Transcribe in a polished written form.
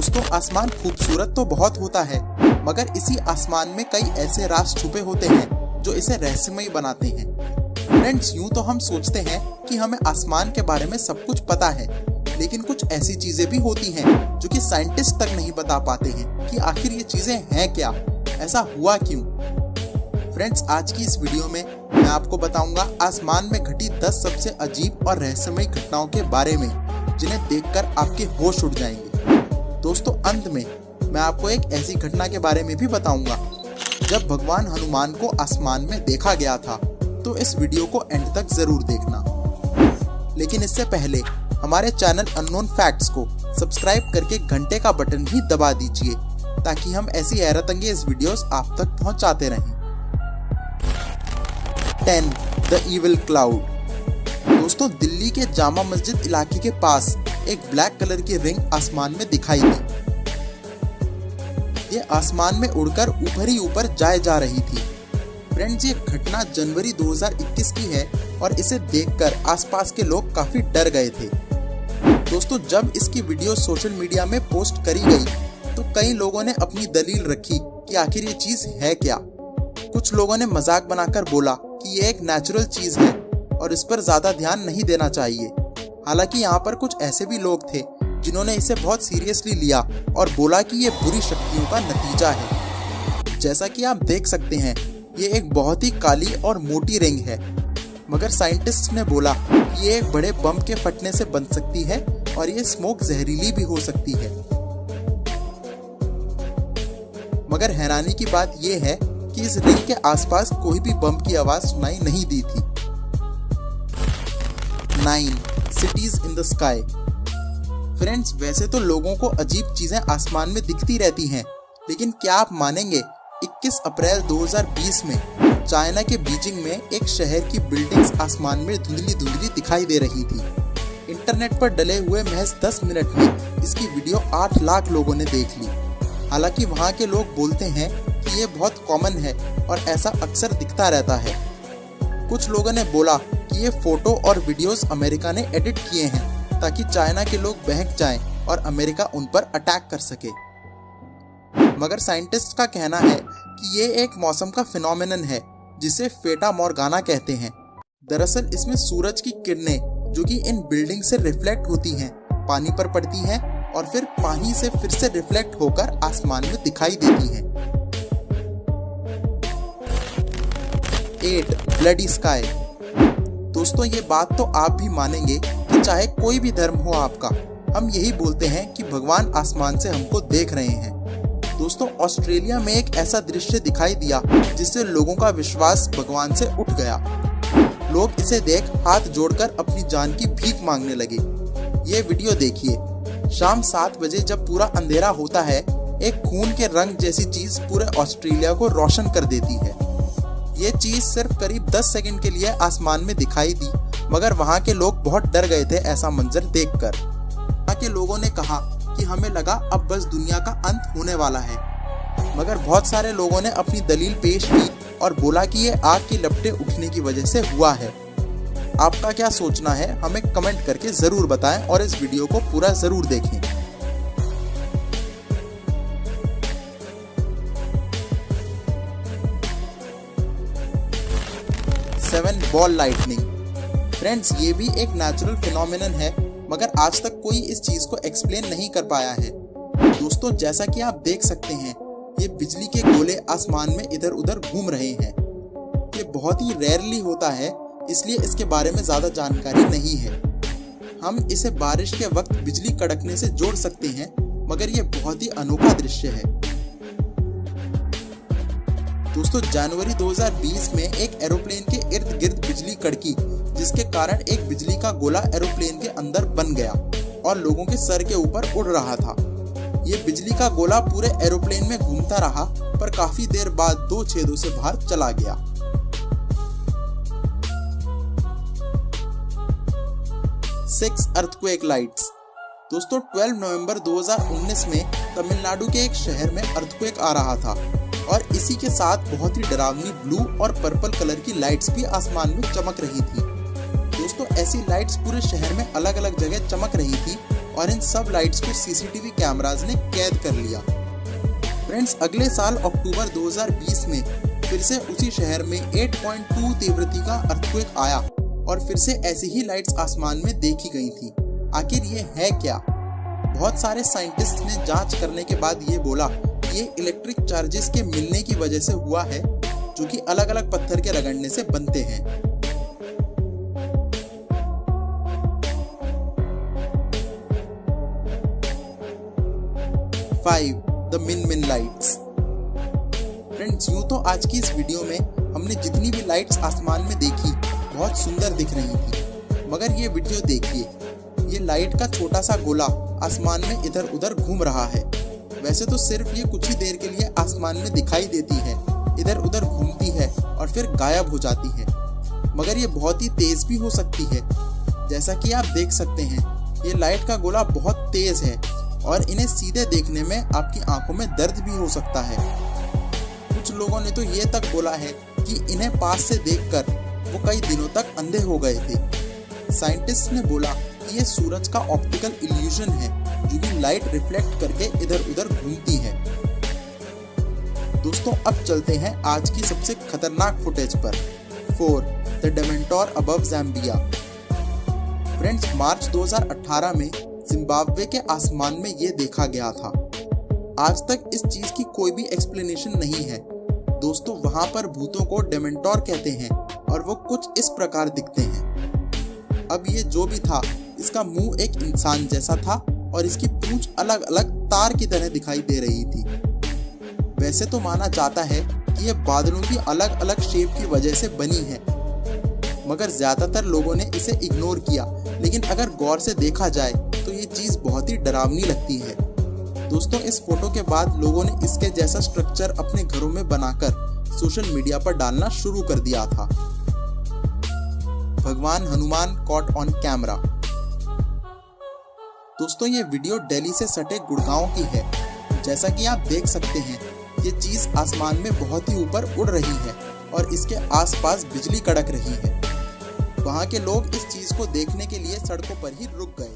दोस्तों, आसमान खूबसूरत तो बहुत होता है, मगर इसी आसमान में कई ऐसे राज छुपे होते हैं जो इसे रहस्यमयी बनाते हैं। फ्रेंड्स, यूं तो हम सोचते हैं कि हमें आसमान के बारे में सब कुछ पता है, लेकिन कुछ ऐसी चीजें भी होती हैं जो कि साइंटिस्ट तक नहीं बता पाते हैं कि आखिर ये चीजें हैं क्या, ऐसा हुआ क्यों। फ्रेंड्स, आज की इस वीडियो में मैं आपको बताऊंगा आसमान में घटी 10 सबसे अजीब और रहस्यमयी घटनाओं के बारे में, जिन्हें देखकर आपके होश उड़ जाएंगे। दोस्तों, अंत में मैं आपको एक ऐसी घटना के बारे में भी बताऊंगा जब भगवान हनुमान को आसमान में देखा गया था, तो इस वीडियो को एंड तक जरूर देखना। लेकिन इससे पहले हमारे चैनल अननोन फैक्ट्स को सब्सक्राइब करके घंटे का बटन भी दबा दीजिए, ताकि हम ऐसी हैरतअंगेज वीडियोस आप तक पहुंचाते रहें। 10. The evil cloud. दोस्तों, दिल्ली के जामा मस्जिद इलाके के पास एक ब्लैक कलर की रिंग आसमान में दिखाई दी। ये आसमान में उड़कर ऊपर ही ऊपर जाए जा रही थी। फ्रेंड्स, ये घटना जनवरी 2021 की है और इसे देखकर आसपास के लोग काफी डर गए थे। दोस्तों, जब इसकी वीडियो सोशल मीडिया में पोस्ट करी गई तो कई लोगों ने अपनी दलील रखी कि आखिर ये चीज है क्या। कुछ लोगों ने मजाक बनाकर बोला कि ये एक नेचुरल चीज है और इस पर ज्यादा ध्यान नहीं देना चाहिए। हालांकि यहाँ पर कुछ ऐसे भी लोग थे जिन्होंने इसे बहुत सीरियसली लिया और बोला कि ये बुरी शक्तियों का नतीजा है। जैसा कि आप देख सकते हैं, ये एक बहुत ही काली और मोटी रिंग है, मगर साइंटिस्ट ने बोला कि ये एक बड़े बम के फटने से बन सकती है और ये स्मोक जहरीली भी हो सकती है। मगर हैरानी की बात यह है कि इस रिंग के आसपास कोई भी बम की आवाज सुनाई नहीं दी थी। 9. Cities in the sky. Friends, वैसे तो लोगों को अजीब चीजें आसमान में दिखती रहती हैं, लेकिन क्या आप मानेंगे 21 अप्रैल 2020 में चाइना के बीजिंग में एक शहर की बिल्डिंग्स आसमान में धुंधली धुंधली दिखाई दे रही थी। इंटरनेट पर डले हुए महज 10 मिनट में इसकी वीडियो 8 लाख लोगों ने देख ली। हालांकि वहाँ के लोग बोलते हैं कि ये बहुत कॉमन है और ऐसा अक्सर दिखता रहता है। कुछ लोगों ने बोला कि ये फोटो और वीडियोस अमेरिका ने एडिट किए हैं ताकि चाइना के लोग बहक जाएं और अमेरिका उन पर अटैक कर सके। मगर साइंटिस्ट का कहना है कि ये एक मौसम का फिनोमेनन है जिसे फेटा मॉर्गाना कहते हैं। दरअसल इसमें सूरज की किरणें जो कि इन बिल्डिंग से रिफ्लेक्ट होती हैं, पानी पर पड़ती हैं और फिर पानी से फिर से रिफ्लेक्ट होकर आसमान में दिखाई देती हैं। 8. Bloody sky. दोस्तों, ये बात तो आप भी मानेंगे कि चाहे कोई भी धर्म हो आपका, हम यही बोलते हैं कि भगवान आसमान से हमको देख रहे हैं। दोस्तों, ऑस्ट्रेलिया में एक ऐसा दृश्य दिखाई दिया जिससे लोगों का विश्वास भगवान से उठ गया। लोग इसे देख हाथ जोड़कर अपनी जान की भीख मांगने लगे। ये वीडियो देखिए। शाम 7 बजे जब पूरा अंधेरा होता है, एक खून के रंग जैसी चीज पूरे ऑस्ट्रेलिया को रोशन कर देती है। ये चीज सिर्फ करीब 10 सेकंड के लिए आसमान में दिखाई दी, मगर वहाँ के लोग बहुत डर गए थे ऐसा मंजर देखकर। वहाँ के लोगों ने कहा कि हमें लगा अब बस दुनिया का अंत होने वाला है। मगर बहुत सारे लोगों ने अपनी दलील पेश की और बोला कि ये आग की लपटें उठने की वजह से हुआ है। आपका क्या सोचना है, हमें कमेंट करके जरूर बताएं और इस वीडियो को पूरा जरूर देखें। 7. Ball lightning. फ्रेंड्स, ये भी एक नेचुरल फिनोमेनन है, मगर आज तक कोई इस चीज को एक्सप्लेन नहीं कर पाया है। दोस्तों, जैसा कि आप देख सकते हैं, ये बिजली के गोले आसमान में इधर उधर घूम रहे हैं। ये बहुत ही रेयरली होता है, इसलिए इसके बारे में ज्यादा जानकारी नहीं है। हम इसे बारिश के वक्त बिजली कड़कने से जोड़ सकते हैं, मगर ये बहुत ही अनोखा दृश्य है। दोस्तों, जनवरी 2020 में एक एरोप्लेन के इर्द गिर्द बिजली कड़की, जिसके कारण एक बिजली का गोला एरोप्लेन के अंदर बन गया और लोगों के सर के ऊपर उड़ रहा था। ये बिजली का गोला पूरे एरोप्लेन में घूमता रहा, पर काफी देर बाद 2 छेदों से बाहर चला गया। 6. Earthquake lights. दोस्तों, 12 नवंबर 2019 में तमिलनाडु के एक शहर में अर्थक्वेक आ रहा था और इसी के साथ बहुत ही डरावनी ब्लू और पर्पल कलर की लाइट्स भी आसमान में चमक रही थी। दोस्तों ऐसी लाइट्स पूरे शहर में अलग अलग जगह चमक रही थी और इन सब लाइट्स को सीसीटीवी कैमरास ने कैद कर लिया। फ्रेंड्स, अगले साल अक्टूबर 2020 में फिर से उसी शहर में 8.2 तीव्रता का अर्थक्वेक आया और फिर से ऐसी ही लाइट्स आसमान में देखी गई थी। आखिर ये है क्या? बहुत सारे साइंटिस्ट ने जांच करने के बाद ये बोला कि ये इलेक्ट्रिक चार्जेस के मिलने की वजह से हुआ है, जो कि अलग अलग पत्थर के रगड़ने से बनते हैं। द मिन मिन लाइट्स। फ्रेंड्स, यूं तो आज की इस वीडियो में हमने जितनी भी लाइट्स आसमान में देखी बहुत सुंदर दिख रही थी, मगर ये वीडियो देखिए, ये लाइट का छोटा सा गोला आसमान में इधर उधर घूम रहा है। वैसे तो सिर्फ ये कुछ ही देर के लिए आसमान में दिखाई देती है, इधर उधर घूमती है और फिर गायब हो जाती है, मगर ये बहुत ही तेज भी हो सकती है। जैसा कि आप देख सकते हैं, ये लाइट का गोला बहुत तेज है और इन्हें सीधे देखने में आपकी आंखों में दर्द भी हो सकता है। कुछ लोगों ने तो ये तक बोला है कि इन्हें पास से देखकर वो कई दिनों तक अंधे हो गए थे। साइंटिस्ट ने बोला कि ये सूरज का ऑप्टिकल इल्यूजन है, जो कि लाइट रिफ्लेक्ट करके इधर उधर घूमती है। दोस्तों, अब चलते हैं आज की सबसे खतरनाक फुटेज पर। 4. The Dementor above Zambia. Friends, मार्च 2018 में जिम्बाब्वे के आसमान में ये देखा गया था। आज तक इस चीज की कोई भी एक्सप्लेनेशन नहीं है। दोस्तों, वहां पर भूतों को डेमेंटोर कहते हैं और वो कुछ इस प्रकार दिखते हैं। अब ये जो भी था, इसका मुंह एक इंसान जैसा था और इसकी पूंछ अलग अलग तार की तरह दिखाई दे रही थी। वैसे तो माना जाता है कि ये बादलों की अलग अलग शेप की वजह से बनी है, मगर ज्यादातर लोगों ने इसे इग्नोर किया। लेकिन अगर गौर से देखा जाए तो ये चीज बहुत ही डरावनी लगती है। दोस्तों, इस फोटो के बाद लोगों ने इसके जैसा स्ट्रक्चर अपने घरों में बनाकर सोशल मीडिया पर डालना शुरू कर दिया था। भगवान हनुमान कॉट ऑन कैमरा। दोस्तों, ये वीडियो दिल्ली से सटे गुड़गांव की है। जैसा कि आप देख सकते हैं, ये चीज आसमान में बहुत ही ऊपर उड़ रही है और इसके आसपास बिजली कड़क रही है। वहां के लोग इस चीज को देखने के लिए सड़कों पर ही रुक गए।